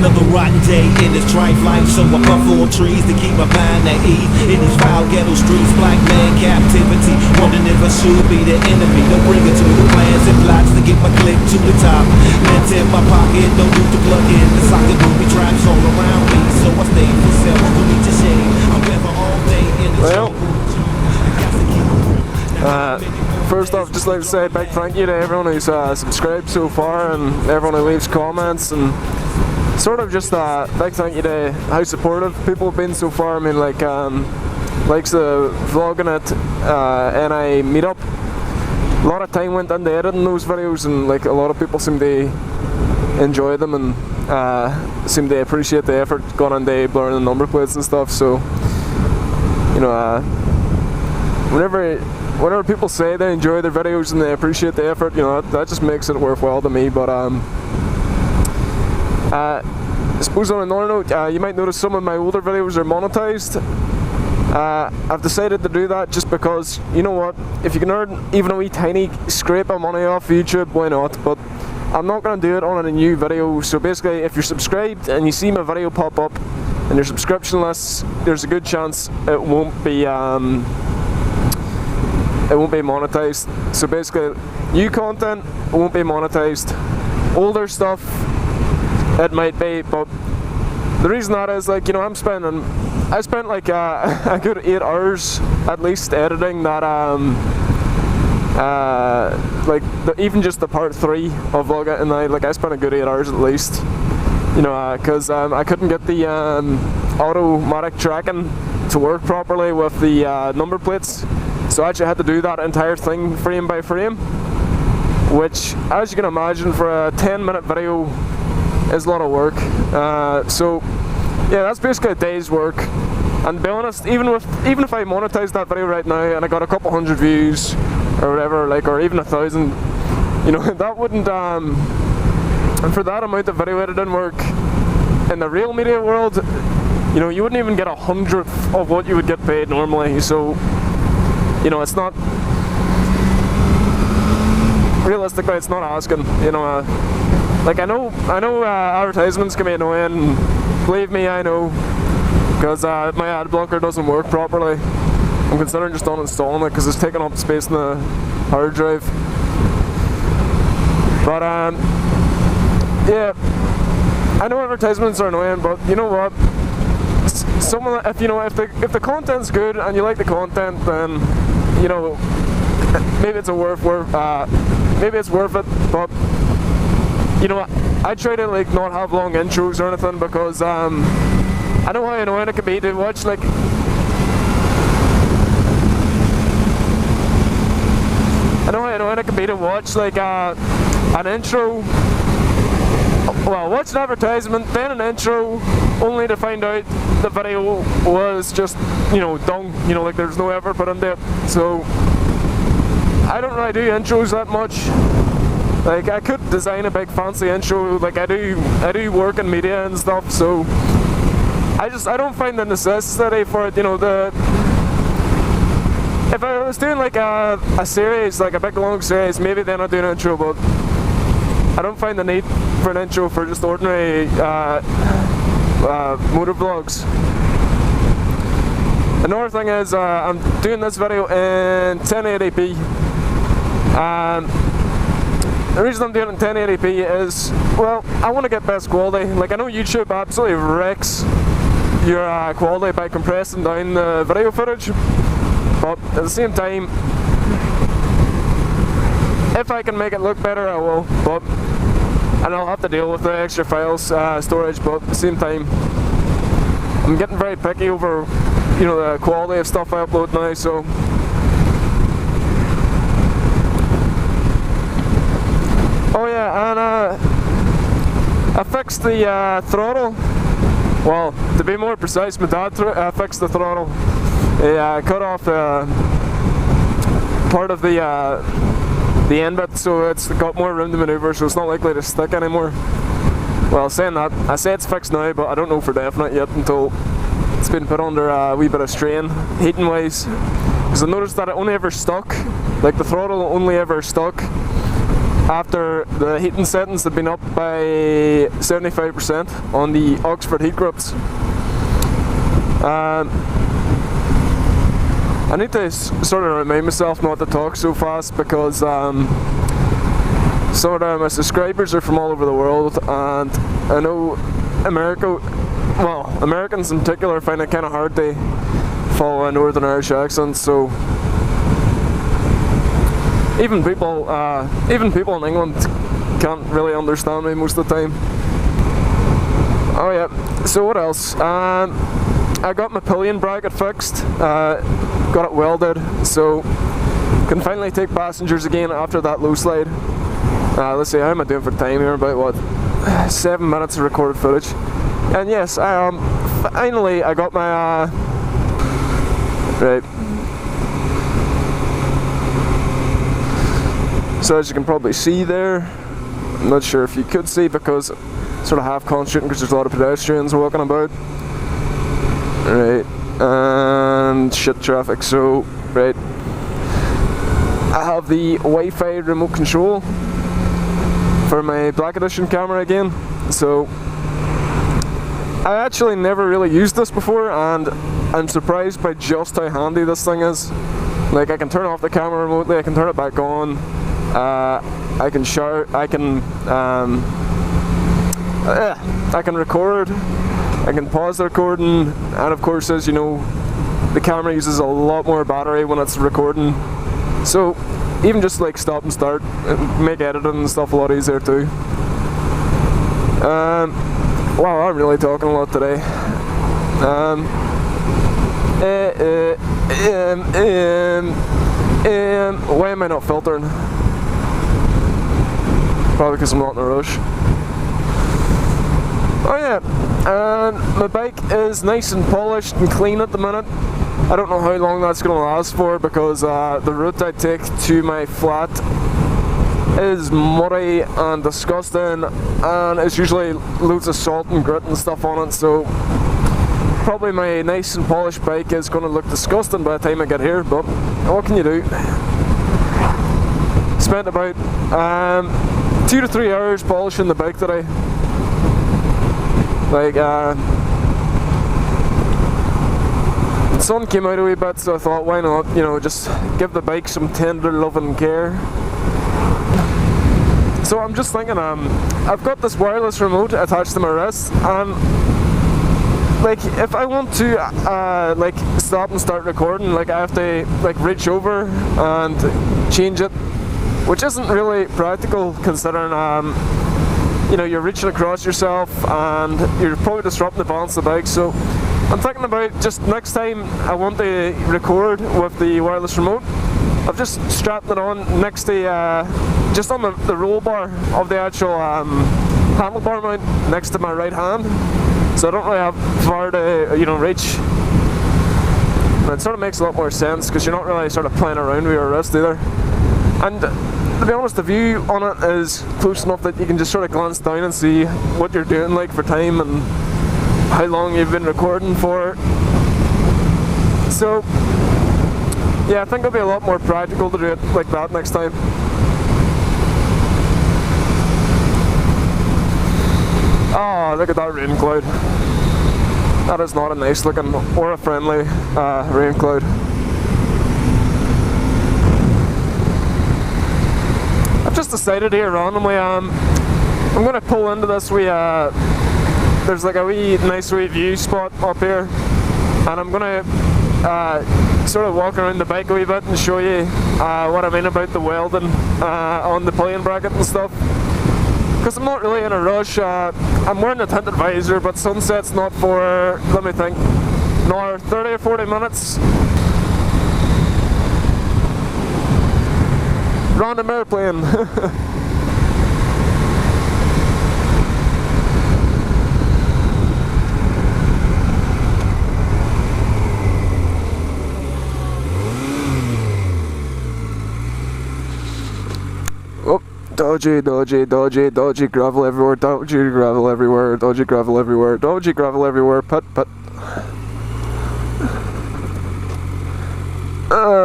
Another rotten day in this trife life, so I puff on trees to keep my mind at ease. In these foul ghetto streets, black man captivity, wondering if I should be the enemy. Don't bring it to the plans and plots to get my click to the top. Lens in my pocket, don't use the plug in. The socket movie traps all around me, so I stay for self. Don't need to shame, I'm clever all day in the jungle. First off, just like to say a big thank you to everyone who's subscribed so far and everyone who leaves comments, and sort of just a big thank you to how supportive people have been so far. I mean, like likes the vlogging at NI meetup. A lot of time went into editing those videos, and like a lot of people seem to enjoy them and seem to appreciate the effort gone into blurring the number plates and stuff. So, you know, whenever people say they enjoy their videos and they appreciate the effort, you know, that just makes it worthwhile to me. But I suppose on another note, you might notice some of my older videos are monetized. I've decided to do that just because, you know what, if you can earn even a wee tiny scrape of money off YouTube, why not? But I'm not going to do it on a new video. So basically, if you're subscribed and you see my video pop up in your subscription list, there's a good chance it won't be monetized. So basically, new content won't be monetized. Older stuff, it might be, but the reason that is, like, you know, I spent like a good 8 hours at least editing that, even just the part 3 of vlog, and I spent a good 8 hours at least, you know, because I couldn't get the automatic tracking to work properly with the number plates. So I actually had to do that entire thing frame by frame, which, as you can imagine, for a 10-minute video is a lot of work. So yeah, that's basically a day's work. And to be honest, even if I monetized that video right now and I got a couple hundred views or whatever, like, or even 1,000, you know, that wouldn't and for that amount of video editing work in the real media world, you know, you wouldn't even get 100th of what you would get paid normally. So, you know, it's not, realistically, it's not asking, you know, like, I know advertisements can be annoying, believe me, I know, because my ad blocker doesn't work properly. I'm considering just uninstalling it because it's taking up space in the hard drive. But yeah, I know advertisements are annoying, but you know what? If the content's good and you like the content, then, you know, maybe it's worth it. But, you know, I try to, like, not have long intros or anything, because I know how annoying it can be to watch, like, an intro, well, watch an advertisement, then an intro, only to find out the video was just, you know, dung, you know, like, there's no effort put into it. So I don't really do intros that much. Like, I could design a big fancy intro, like I do work in media and stuff, so I don't find the necessity for it, you know. If I was doing like a series, like a big long series, maybe then I'd do an intro, but I don't find the need for an intro for just ordinary motor vlogs. Another thing is, I'm doing this video in 1080p. The reason I'm doing it in 1080p is, well, I want to get best quality. Like, I know YouTube absolutely wrecks your quality by compressing down the video footage, but at the same time, if I can make it look better, I will. And I'll have to deal with the extra files storage. But at the same time, I'm getting very picky over, you know, the quality of stuff I upload now. So, oh yeah, and I fixed the throttle. Well, to be more precise, my dad fixed the throttle. He cut off part of the end bit, so it's got more room to manoeuvre, so it's not likely to stick anymore. Well, saying that, I say it's fixed now, but I don't know for definite yet until it's been put under a wee bit of strain, heating wise. Because I noticed that it only ever stuck, like the throttle only ever stuck after the heating settings had been up by 75% on the Oxford heat grips. I need to sort of remind myself not to talk so fast because some of my subscribers are from all over the world, and I know Americans in particular find it kind of hard to follow a Northern Irish accent, so even people in England can't really understand me most of the time. Oh yeah, so what else? I got my pillion bracket fixed, got it welded, so can finally take passengers again after that low slide. Let's see, how am I doing for time here? About what, 7 minutes of recorded footage. And yes, finally I got my right. So as you can probably see there, I'm not sure if you could see because sort of half concentrating because there's a lot of pedestrians walking about. Right, and shit traffic. So, right, I have the Wi-Fi remote control for my Black Edition camera again. So, I actually never really used this before, and I'm surprised by just how handy this thing is. Like, I can turn off the camera remotely, I can turn it back on, I can shower, I can record, I can pause the recording, and of course, as you know, the camera uses a lot more battery when it's recording. So even just like stop and start, make editing and stuff a lot easier too. Wow, I'm really talking a lot today. Why am I not filtering? Probably because I'm not in a rush. Oh yeah, and my bike is nice and polished and clean at the minute. I don't know how long that's going to last for because the route I take to my flat is muddy and disgusting, and it's usually loads of salt and grit and stuff on it, so probably my nice and polished bike is going to look disgusting by the time I get here, but what can you do? Spent about 2 to 3 hours polishing the bike today. Like, the sun came out a wee bit, so I thought, why not, you know, just give the bike some tender love and care. So I'm just thinking, I've got this wireless remote attached to my wrist, and like, if I want to, like, stop and start recording, like, I have to, like, reach over and change it, which isn't really practical considering, you know, you're reaching across yourself and you're probably disrupting the balance of the bike. So I'm thinking about just next time I want to record with the wireless remote, I've just strapped it on next to, just on the roll bar of the actual handlebar mount next to my right hand. So I don't really have far to, you know, reach. And it sort of makes a lot more sense because you're not really sort of playing around with your wrist either. And to be honest, the view on it is close enough that you can just sort of glance down and see what you're doing, like, for time and how long you've been recording for. So yeah, I think it'll be a lot more practical to do it like that next time. Oh, look at that rain cloud. That is not a nice looking or a friendly rain cloud. I've just decided here randomly, I'm going to pull into this wee, there's like a wee nice wee view spot up here, and I'm going to sort of walk around the bike a wee bit and show you what I mean about the welding on the pillion bracket and stuff. Because I'm not really in a rush. I'm wearing a tinted visor, but sunset's not for, let me think, another 30 or 40 minutes. Random airplane. Dodgy gravel everywhere, dodgy gravel everywhere, dodgy gravel everywhere, dodgy gravel everywhere, put.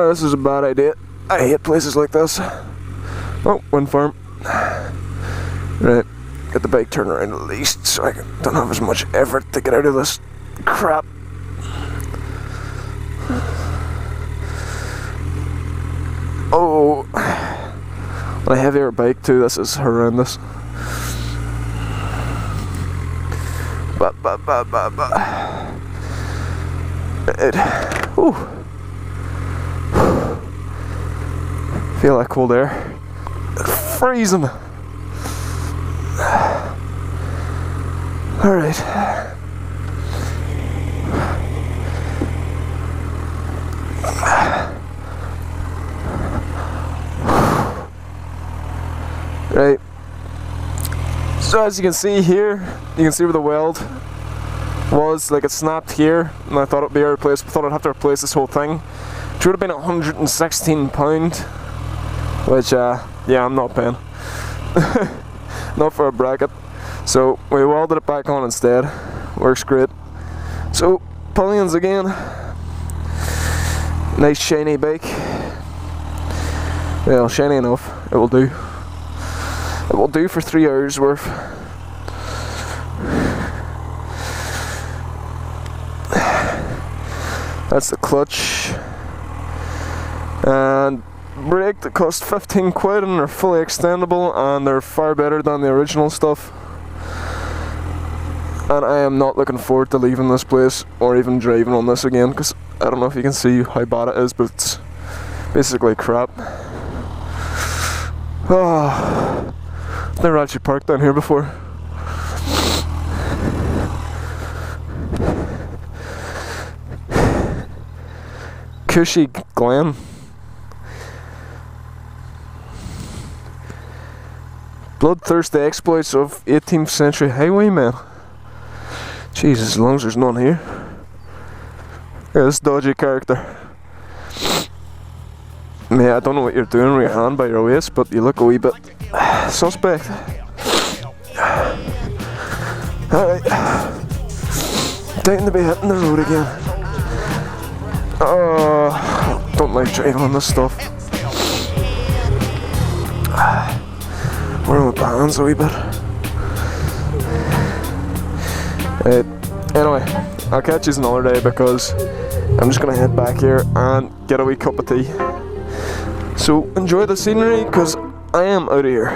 This is a bad idea. I hate places like this. Oh, wind farm. Right, get the bike turned around at least so I don't have as much effort to get out of this crap. Oh, on a heavier bike too, this is horrendous. Ooh. Feel that cold air. Freezing. Alright. Right. So as you can see here, you can see where the weld was, like it snapped here, and I thought it'd be replaced. I thought I'd have to replace this whole thing, which would have been £116, which yeah, I'm not paying. Not for a bracket. So we welded it back on instead. Works great. So pillions again. Nice shiny bike. Well, shiny enough. It will do. It will do for 3 hours worth. That's the clutch. And brake that cost 15 quid and they're fully extendable and they're far better than the original stuff. And I am not looking forward to leaving this place or even driving on this again, because I don't know if you can see how bad it is, but it's basically crap. Oh, I've never actually parked down here before. Cushy Glen. Bloodthirsty exploits of 18th century highwaymen. Jesus, as long as there's none here. Yeah, this dodgy character. Mate, I don't know what you're doing with your hand by your waist, but you look a wee bit suspect. Alright. Time to be hitting the road again. Oh, don't like driving on this stuff. Wearing my bands a wee bit. Anyway, I'll catch you another day because I'm just gonna head back here and get a wee cup of tea. So enjoy the scenery because I am out of here.